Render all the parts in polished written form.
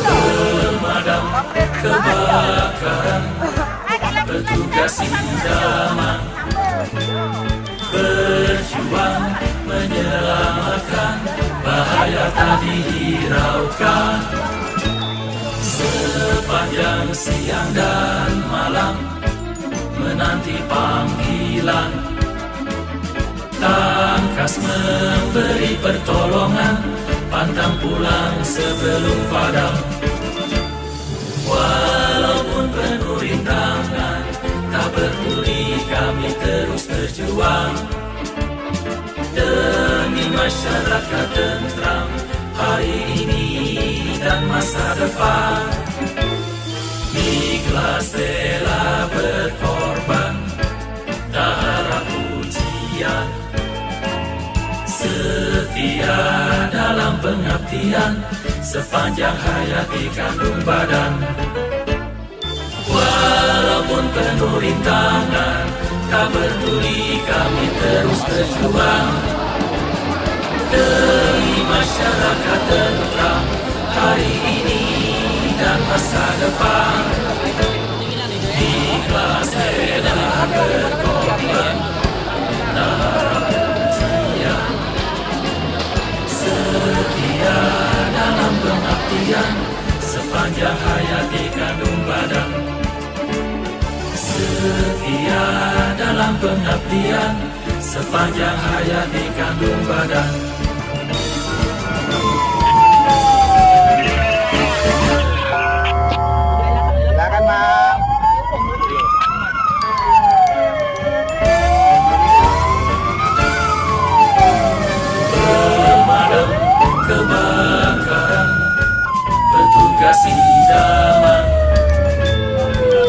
Pemadam kebakaran, petugas idaman, berjuang menyelamatkan, bahaya tak dihiraukan. Sepanjang siang dan malam menanti panggilan, tangkas memberi pertolongan, pantang pulang sebelum padam. Walaupun penuh rintangan, tak peduli kami terus berjuang demi masyarakat tentram hari ini dan masa depan. Ikhlas rela berkorban, tak harap pujian, setia dalam pengabdian, sepanjang hayat dikandung badan. Walaupun penuh rintangan, tak peduli kami terus berjuang demi masyarakat tentram hari ini dan masa depan. Ikhlas rela berkorban, tak harap pujian, setia dalam pengabdian, sepanjang hayat dikandung badan. Setia dalam pengabdian, sepanjang hayat dikandung badan. Silakan, Bang. Pemadam kebakaran, petugas idaman,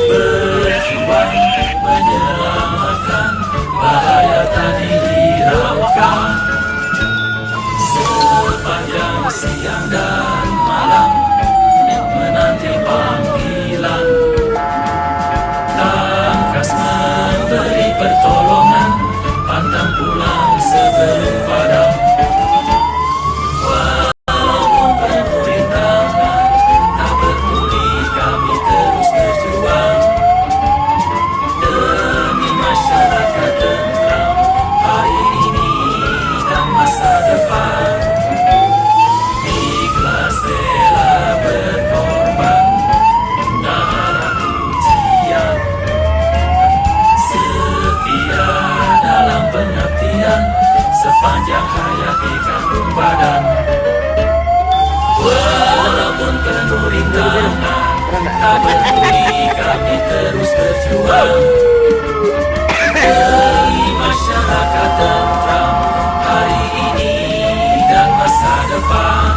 berjuang menyelamatkan, bahaya tak dihiraukan. Sepanjang siang dan malam menanti panggilan, tangkas memberi pertolongan, pantang pulang sebelum padam. Walaupun penuh rintangan, tak peduli kami terus berjuang demi masyarakat tentram hari ini dan masa depan. Ikhlas rela berkorban, tak harap pujian, setia dalam pengabdian, sepanjang hayat dikandung badan. Walaupun penuh rintangan, tak peduli kami terus berjuang demi masyarakat tentram hari ini dan masa depan.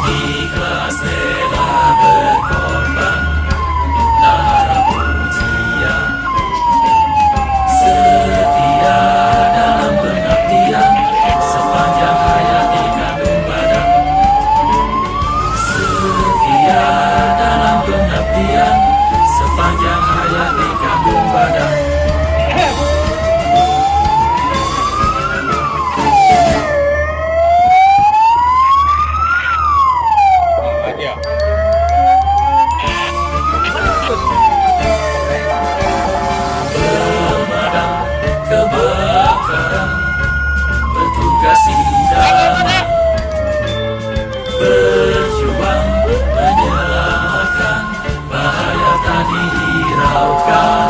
Ikhlas rela berkorban, tak harap pujian, setia dalam pengabdian, sepanjang hayat dikandung badan. Setia dalam pengabdian, sepanjang hayat dikandung badan. Pemadam kebakaran, petugas idaman, berjuang menyelamatkan, bahaya tak dihiraukan.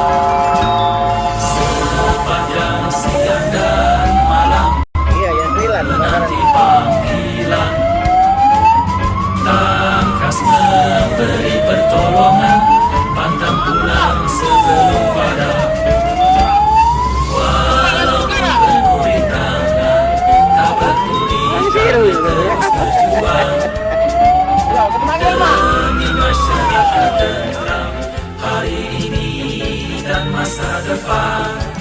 Sepanjang siang dan malam Iya, ya, Trilan. menanti panggilan, tangkas memberi pertolongan, pantang pulang sebelum padam. Walaupun penuh rintangan, tak peduli kami terus berjuang demi masyarakat tentram hari ini dan masa depan.